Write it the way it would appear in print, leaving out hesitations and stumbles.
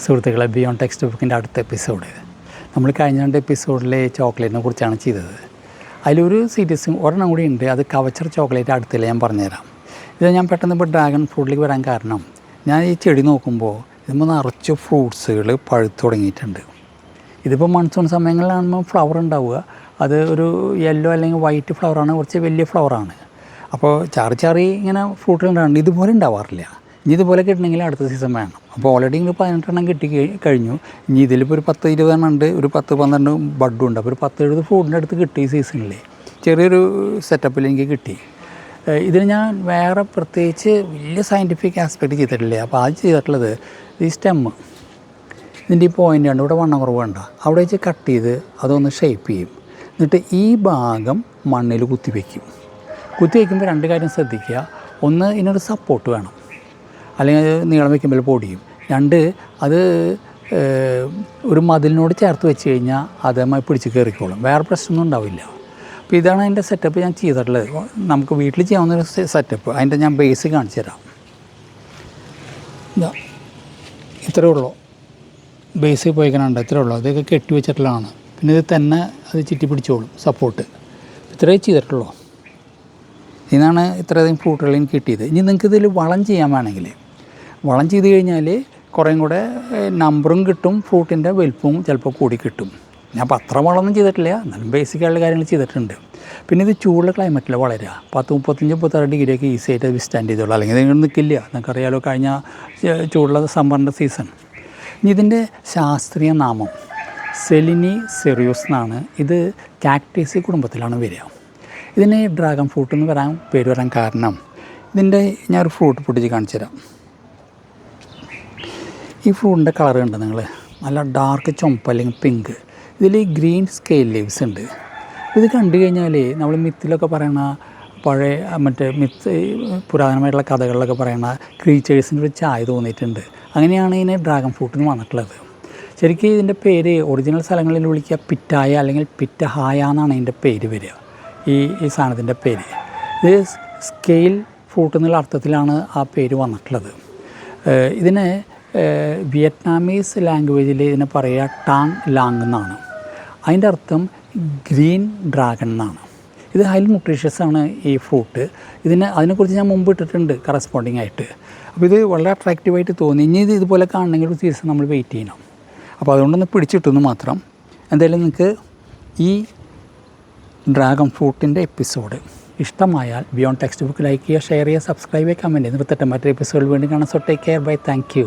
സുഹൃത്തുക്കളെ, beyond text ബുക്കിൻ്റെ അടുത്ത എപ്പിസോഡ്. നമ്മൾ കഴിഞ്ഞ 2 എപ്പിസോഡിൽ ചോക്ലേറ്റിനെ കുറിച്ചാണ് ചെയ്തത്. അതിലൊരു സീരീസും ഒരെണ്ണം കൂടി ഉണ്ട്, അത് കവച്ചർ ചോക്ലേറ്റ്. അടുത്തില്ല, ഞാൻ പറഞ്ഞുതരാം. ഇത് ഞാൻ പെട്ടെന്ന് ഇപ്പോൾ ഡ്രാഗൺ ഫ്രൂട്ടിലേക്ക് വരാൻ കാരണം, ഞാൻ ഈ ചെടി നോക്കുമ്പോൾ ഇതിപ്പോൾ നിറച്ച് ഫ്രൂട്ട്സുകൾ പഴുത്ത് തുടങ്ങിയിട്ടുണ്ട്. ഇതിപ്പോൾ മൺസൂൺ സമയങ്ങളിലാകുമ്പോൾ ഫ്ലവർ ഉണ്ടാവുക. അത് ഒരു യെല്ലോ അല്ലെങ്കിൽ വൈറ്റ് ഫ്ലവറാണ്, കുറച്ച് വലിയ ഫ്ലവറാണ്. അപ്പോൾ ചാറി ഇങ്ങനെ ഫ്രൂട്ടുകൾ ഉണ്ടാകുന്നുണ്ട്. ഇതുപോലെ ഉണ്ടാവാറില്ല. ഇനി ഇതുപോലെ കിട്ടണമെങ്കിൽ അടുത്ത സീസൺ വേണം. അപ്പോൾ ഓൾറെഡി ഒരു 18 എണ്ണം കിട്ടി കഴിഞ്ഞു. ഇനി ഇതിലിപ്പോൾ ഒരു 10-20 എണ്ണം ഉണ്ട്, ഒരു 10-12 ബഡും ഉണ്ട്. അപ്പോൾ ഒരു 10-70 ഫ്രൂട്ടിൻ്റെ അടുത്ത് കിട്ടി ഈ സീസണിൽ. ചെറിയൊരു സെറ്റപ്പിൽ എനിക്ക് കിട്ടി. ഇതിന് ഞാൻ വേറെ പ്രത്യേകിച്ച് വലിയ സയൻറ്റിഫിക് ആസ്പെക്റ്റ് ചെയ്തിട്ടില്ല. അപ്പോൾ ആദ്യം ചെയ്തിട്ടുള്ളത് ഈ സ്റ്റെമ്മ്, ഇതിൻ്റെ ഈ പോയിൻ്റ് ഉണ്ട്, ഇവിടെ വണ്ണം കുറവ് വേണ്ട, അവിടെ വെച്ച് കട്ട് ചെയ്ത് അതൊന്ന് ഷേപ്പ് ചെയ്യും. എന്നിട്ട് ഈ ഭാഗം മണ്ണിൽ കുത്തിവെക്കും. കുത്തിവെക്കുമ്പോൾ 2 കാര്യം ശ്രദ്ധിക്കുക. ഒന്ന്, ഇതിനൊരു സപ്പോർട്ട് വേണം, അല്ലെങ്കിൽ നീളം വയ്ക്കുമ്പോൾ പൊടിയും. 2, അത് ഒരു മതിലിനോട് ചേർത്ത് വെച്ച് കഴിഞ്ഞാൽ അതേമായി പിടിച്ച് കയറിക്കോളും, വേറെ പ്രശ്നമൊന്നും ഉണ്ടാവില്ല. അപ്പോൾ ഇതാണ് അതിൻ്റെ സെറ്റപ്പ് ഞാൻ ചെയ്തിട്ടുള്ളത്. നമുക്ക് വീട്ടിൽ ചെയ്യാവുന്നൊരു സെറ്റപ്പ്. അതിൻ്റെ ഞാൻ ബേസ് കാണിച്ചു തരാം. ഇതാ ഇത്രയേ ഉള്ളൂ, ബേസ് പോയിക്കാനുണ്ട്, ഇത്രയേ ഉള്ളൂ. അതൊക്കെ കെട്ടി വെച്ചിട്ടുള്ളതാണ്. പിന്നെ ഇത് തന്നെ അത് ചുറ്റി പിടിച്ചോളും, സപ്പോർട്ട്. ഇത്രയേ ചെയ്തിട്ടുള്ളൂ. ഇതാണ് ഇത്രയധികം ഫ്രൂട്ടുകൾ എനിക്ക് കിട്ടിയത്. ഇനി നിങ്ങൾക്ക് ഇതിൽ വളം ചെയ്യാൻ വേണമെങ്കിൽ, വളം ചെയ്ത് കഴിഞ്ഞാൽ കുറേയും കൂടെ നമ്പറും കിട്ടും, ഫ്രൂട്ടിൻ്റെ വലുപ്പവും ചിലപ്പോൾ കൂടി കിട്ടും. ഞാൻ അപ്പോൾ അത്ര വളമൊന്നും ചെയ്തിട്ടില്ല, എന്നാലും ബേസിക്കായുള്ള കാര്യങ്ങൾ ചെയ്തിട്ടുണ്ട്. പിന്നെ ഇത് ചൂടുള്ള ക്ലൈമറ്റിൽ വളരുക. 10-35-36 ഡിഗ്രിയൊക്കെ ഈസി ആയിട്ട് വിസ്റ്റാൻഡ് ചെയ്തോളൂ, അല്ലെങ്കിൽ നിങ്ങൾ നിൽക്കില്ല. നിങ്ങൾക്കറിയാലോ കഴിഞ്ഞ ചൂടുള്ള സമ്മറിൻ്റെ സീസൺ. ഇനി ഇതിൻ്റെ ശാസ്ത്രീയ നാമം സെലിനി സെറിയോസ് എന്നാണ്. ഇത് കാക്ടേസി കുടുംബത്തിലാണ് വരിക. ഇതിന് ഡ്രാഗൺ ഫ്രൂട്ട് എന്ന് പേര് വരാൻ കാരണം, ഇതിൻ്റെ ഞാനൊരു ഫ്രൂട്ട് പൊട്ടിച്ച് കാണിച്ചു തരാം. ഈ ഫ്രൂട്ടിൻ്റെ കളർ കണ്ടോ നിങ്ങൾ? നല്ല ഡാർക്ക് ചുമപ്പ് അല്ലെങ്കിൽ പിങ്ക്. ഇതിൽ ഗ്രീൻ സ്കെയിൽ ലീവ്സ് ഉണ്ട്. ഇത് കണ്ടു കഴിഞ്ഞാൽ നമ്മൾ മിത്തിലൊക്കെ പറയണ പഴയ മിത്ത് പുരാതനമായിട്ടുള്ള കഥകളിലൊക്കെ പറയുന്ന ക്രീച്ചേഴ്സിൻ്റെ ഒരു ചായ തോന്നിയിട്ടുണ്ട്. അങ്ങനെയാണ് ഇതിനെ ഡ്രാഗൺ ഫ്രൂട്ടിന് വന്നിട്ടുള്ളത്. ശരിക്കും ഇതിൻ്റെ പേര് ഒറിജിനൽ സ്ഥലങ്ങളിൽ വിളിക്കുക പിറ്റായ അല്ലെങ്കിൽ പിറ്റഹായ എന്നാണ് ഇതിൻ്റെ പേര് വരിക. ഈ സാധനത്തിൻ്റെ പേര്. ഇത് സ്കെയിൽ ഫ്രൂട്ട് എന്നുള്ള അർത്ഥത്തിലാണ് ആ പേര് വന്നിട്ടുള്ളത്. ഇതിന് വിയറ്റ്നാമീസ് ലാംഗ്വേജിൽ ഇതിനെ പറയുക ടാങ് ലാങ് എന്നാണ്. അതിൻ്റെ അർത്ഥം ഗ്രീൻ ഡ്രാഗൺ എന്നാണ്. ഇത് ഹൈലി ന്യൂട്രീഷ്യസ് ആണ് ഈ ഫ്രൂട്ട്. അതിനെക്കുറിച്ച് ഞാൻ മുമ്പ് ഇട്ടിട്ടുണ്ട് കറസ്പോണ്ടിങ് ആയിട്ട്. അപ്പോൾ ഇത് വളരെ അട്രാക്റ്റീവായിട്ട് തോന്നി. ഇനി ഇത് ഇതുപോലെ കാണണമെങ്കിൽ ഒരു സീസൺ നമ്മൾ വെയിറ്റ് ചെയ്യണം. അപ്പോൾ അതുകൊണ്ടൊന്ന് പിടിച്ചിട്ടെന്ന് മാത്രം. എന്തായാലും നിങ്ങൾക്ക് ഈ ഡ്രാഗൺ ഫ്രൂട്ടിൻ്റെ എപ്പിസോഡ് ഇഷ്ടമായാൽ ബിയോണ്ട് ടെക്സ്റ്റ് ബുക്ക് ലൈക്ക് ചെയ്യുക, ഷെയർ ചെയ്യുക, സബ്സ്ക്രൈബ് ചെയ്യുക, കമൻറ്റ് ചെയ്യുക. നിർത്തട്ടെ, മറ്റൊരു എപ്പിസോഡിൽ വീണ്ടും കാണാം. So take care, bye, thank U.